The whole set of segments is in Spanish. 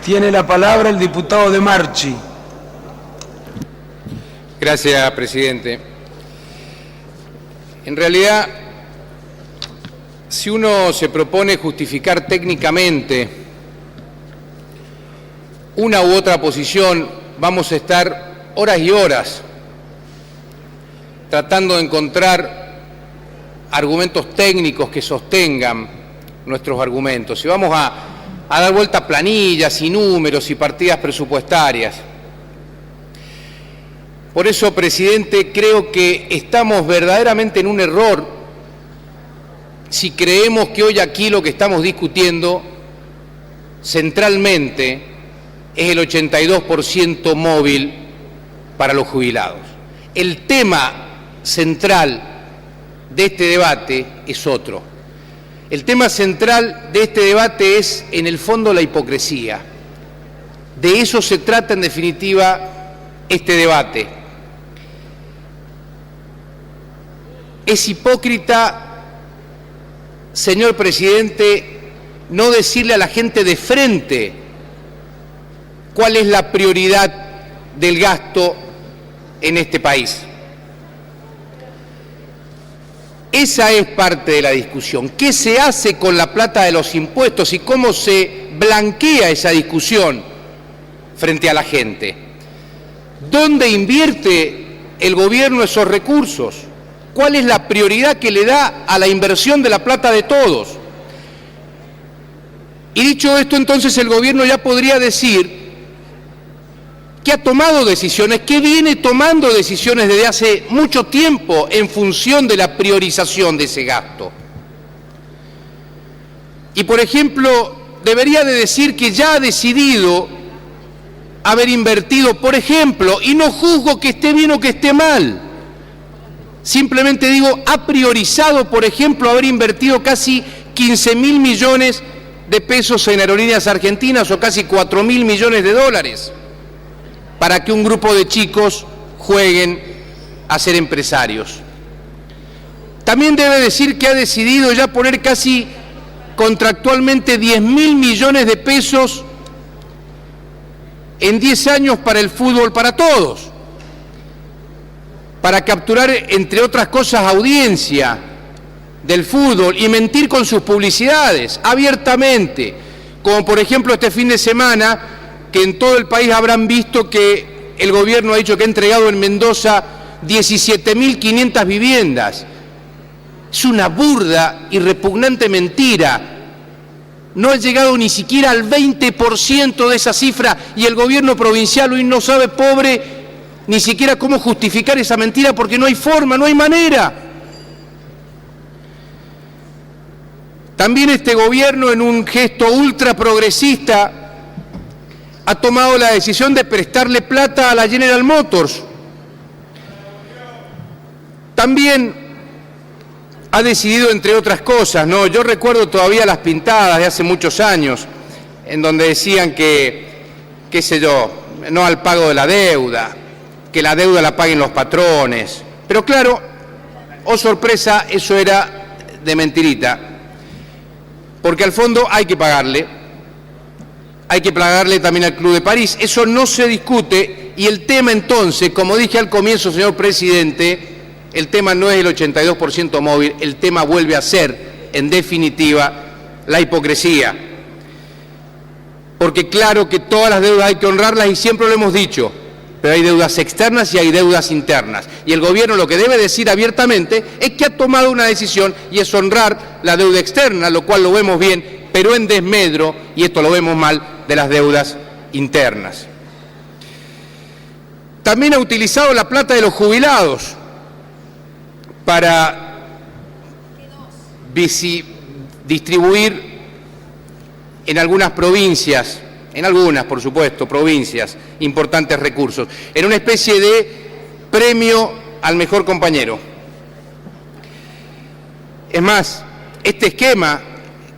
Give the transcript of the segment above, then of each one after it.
Tiene la palabra el diputado De Marchi. Gracias, presidente. En realidad, si uno se propone justificar técnicamente una u otra posición, vamos a estar horas y horas tratando de encontrar argumentos técnicos que sostengan nuestros argumentos. Y vamos a dar vuelta a planillas y números y partidas presupuestarias. Por eso, presidente, creo que estamos verdaderamente en un error si creemos que hoy aquí lo que estamos discutiendo centralmente es el 82% móvil para los jubilados. El tema central de este debate es otro. El tema central de este debate es, en el fondo, la hipocresía. De eso se trata, en definitiva, este debate. Es hipócrita, señor presidente, no decirle a la gente de frente cuál es la prioridad del gasto en este país. Esa es parte de la discusión. ¿Qué se hace con la plata de los impuestos y cómo se blanquea esa discusión frente a la gente? ¿Dónde invierte el gobierno esos recursos? ¿Cuál es la prioridad que le da a la inversión de la plata de todos? Y dicho esto, entonces el gobierno ya podría decir que ha tomado decisiones, que viene tomando decisiones desde hace mucho tiempo en función de la priorización de ese gasto. Y, por ejemplo, debería de decir que ya ha decidido haber invertido, por ejemplo, y no juzgo que esté bien o que esté mal, simplemente digo, ha priorizado, por ejemplo, haber invertido casi 15.000 millones de pesos en Aerolíneas Argentinas o casi 4.000 millones de dólares para que un grupo de chicos jueguen a ser empresarios. También debe decir que ha decidido ya poner casi contractualmente 10.000 millones de pesos en 10 años para el fútbol para todos, para capturar, entre otras cosas, audiencia del fútbol y mentir con sus publicidades abiertamente, como por ejemplo este fin de semana, que en todo el país habrán visto que el gobierno ha dicho que ha entregado en Mendoza 17.500 viviendas. Es una burda y repugnante mentira. No ha llegado ni siquiera al 20% de esa cifra y el gobierno provincial hoy no sabe, pobre, ni siquiera cómo justificar esa mentira porque no hay forma, no hay manera. También este gobierno, en un gesto ultra progresista, ha tomado la decisión de prestarle plata a la General Motors. También ha decidido, entre otras cosas, ¿no? Yo recuerdo todavía las pintadas de hace muchos años, en donde decían que, qué sé yo, no al pago de la deuda, que la deuda la paguen los patrones. Pero claro, oh sorpresa, eso era de mentirita, porque al fondo hay que pagarle también al Club de París. Eso no se discute y el tema entonces, como dije al comienzo, señor presidente, el tema no es el 82% móvil, el tema vuelve a ser, en definitiva, la hipocresía. Porque claro que todas las deudas hay que honrarlas y siempre lo hemos dicho, pero hay deudas externas y hay deudas internas. Y el gobierno lo que debe decir abiertamente es que ha tomado una decisión y es honrar la deuda externa, lo cual lo vemos bien, pero en desmedro, y esto lo vemos mal, de las deudas internas. También ha utilizado la plata de los jubilados para distribuir en algunas provincias, por supuesto, provincias, importantes recursos, en una especie de premio al mejor compañero. Es más, este esquema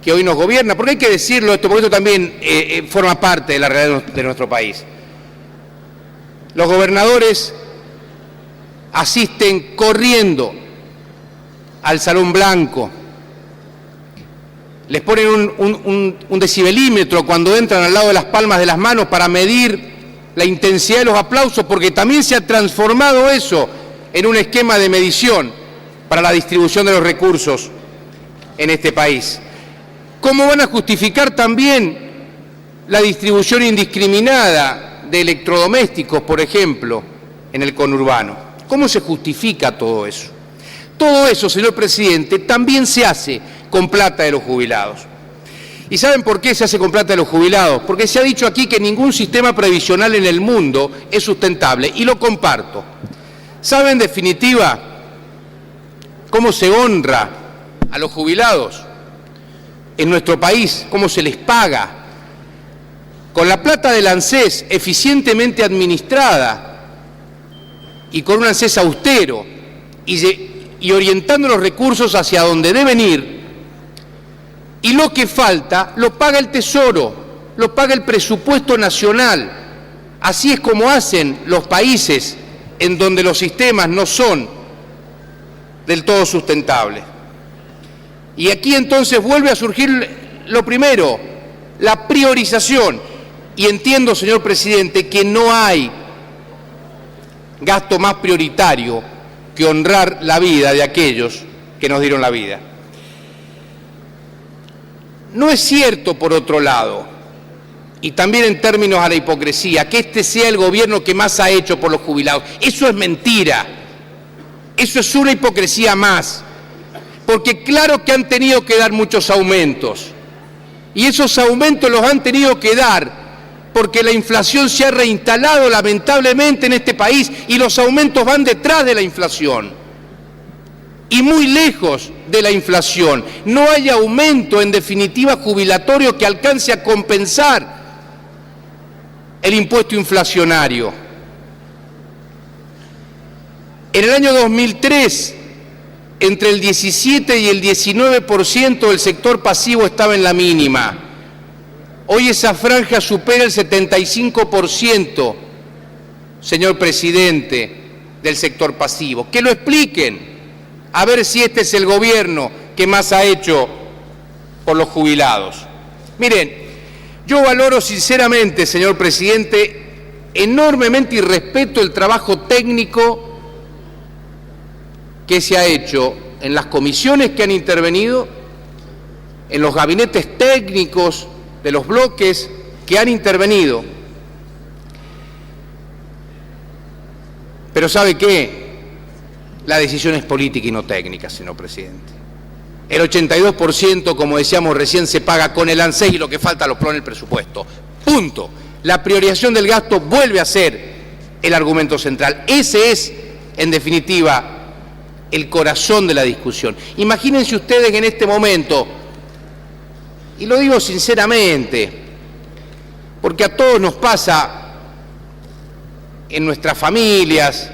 que hoy nos gobierna, porque hay que decirlo esto, porque esto también forma parte de la realidad de nuestro país. Los gobernadores asisten corriendo al Salón Blanco les ponen un decibelímetro cuando entran al lado de las palmas de las manos para medir la intensidad de los aplausos, porque también se ha transformado eso en un esquema de medición para la distribución de los recursos en este país. ¿Cómo van a justificar también la distribución indiscriminada de electrodomésticos, por ejemplo, en el conurbano? ¿Cómo se justifica todo eso? Todo eso, señor presidente, también se hace con plata de los jubilados. ¿Y saben por qué se hace con plata de los jubilados? Porque se ha dicho aquí que ningún sistema previsional en el mundo es sustentable, y lo comparto. ¿Saben, en definitiva, cómo se honra a los jubilados en nuestro país? ¿Cómo se les paga? Con la plata del ANSES eficientemente administrada y con un ANSES austero y orientando los recursos hacia donde deben ir, y lo que falta lo paga el Tesoro, lo paga el presupuesto nacional. Así es como hacen los países en donde los sistemas no son del todo sustentables. Y aquí entonces vuelve a surgir lo primero, la priorización. Y entiendo, señor presidente, que no hay gasto más prioritario que honrar la vida de aquellos que nos dieron la vida. No es cierto, por otro lado, y también en términos a la hipocresía, que este sea el gobierno que más ha hecho por los jubilados. Eso es mentira. Eso es una hipocresía más. Porque claro que han tenido que dar muchos aumentos. Y esos aumentos los han tenido que dar porque la inflación se ha reinstalado lamentablemente en este país y los aumentos van detrás de la inflación. Y muy lejos de la inflación. No hay aumento, en definitiva, jubilatorio que alcance a compensar el impuesto inflacionario. En el año 2003, entre el 17 y el 19% del sector pasivo estaba en la mínima. Hoy esa franja supera el 75%, señor presidente, del sector pasivo. Que lo expliquen. A ver si este es el gobierno que más ha hecho por los jubilados. Miren, yo valoro sinceramente, señor presidente, enormemente y respeto el trabajo técnico que se ha hecho en las comisiones que han intervenido, en los gabinetes técnicos de los bloques que han intervenido. Pero ¿sabe qué? La decisión es política y no técnica, señor presidente. El 82%, como decíamos recién, se paga con el ANSES y lo que falta lo pone el presupuesto. Punto. La priorización del gasto vuelve a ser el argumento central. Ese es, en definitiva, el corazón de la discusión. Imagínense ustedes que en este momento, y lo digo sinceramente, porque a todos nos pasa en nuestras familias,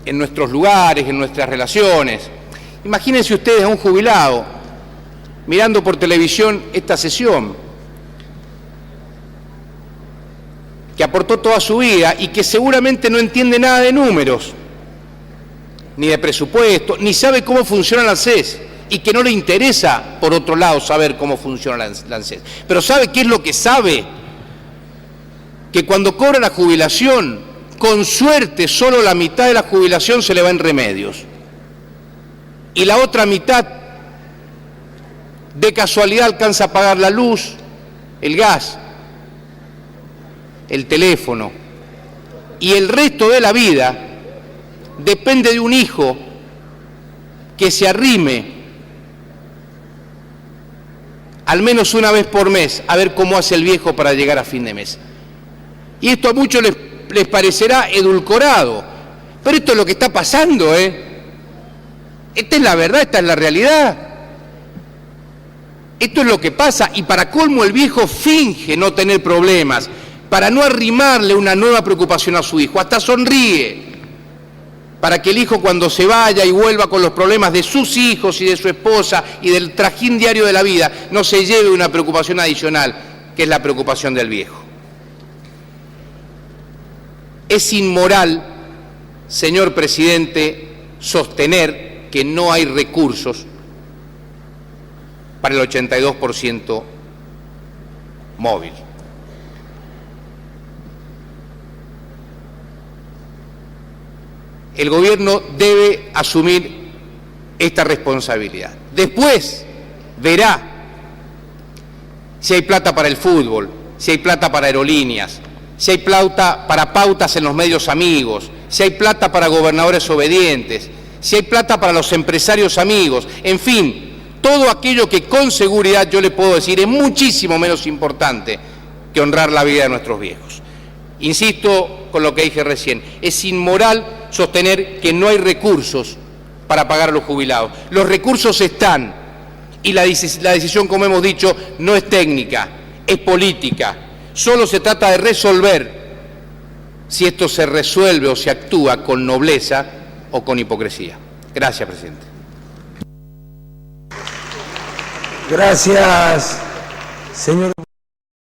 en nuestros lugares, en nuestras relaciones. Imagínense ustedes a un jubilado mirando por televisión esta sesión, que aportó toda su vida y que seguramente no entiende nada de números, ni de presupuesto, ni sabe cómo funciona la ANSES, y que no le interesa, por otro lado, saber cómo funciona la ANSES. Pero ¿sabe qué es lo que sabe? Que cuando cobra la jubilación, con suerte, solo la mitad de la jubilación se le va en remedios. Y la otra mitad, de casualidad, alcanza a pagar la luz, el gas, el teléfono. Y el resto de la vida depende de un hijo que se arrime al menos una vez por mes a ver cómo hace el viejo para llegar a fin de mes. Y esto a muchos les parecerá edulcorado, pero esto es lo que está pasando, Esta es la verdad, esta es la realidad. Esto es lo que pasa, y para colmo el viejo finge no tener problemas, para no arrimarle una nueva preocupación a su hijo, hasta sonríe, para que el hijo cuando se vaya y vuelva con los problemas de sus hijos y de su esposa y del trajín diario de la vida, no se lleve una preocupación adicional, que es la preocupación del viejo. Es inmoral, señor presidente, sostener que no hay recursos para el 82% móvil. El gobierno debe asumir esta responsabilidad. Después verá si hay plata para el fútbol, si hay plata para aerolíneas, si hay plata para pautas en los medios amigos, si hay plata para gobernadores obedientes, si hay plata para los empresarios amigos, en fin, todo aquello que con seguridad yo le puedo decir es muchísimo menos importante que honrar la vida de nuestros viejos. Insisto con lo que dije recién, es inmoral sostener que no hay recursos para pagar a los jubilados. Los recursos están y la decisión, como hemos dicho, no es técnica, es política. Solo se trata de resolver si esto se resuelve o se actúa con nobleza o con hipocresía. Gracias, presidente. Gracias, señor.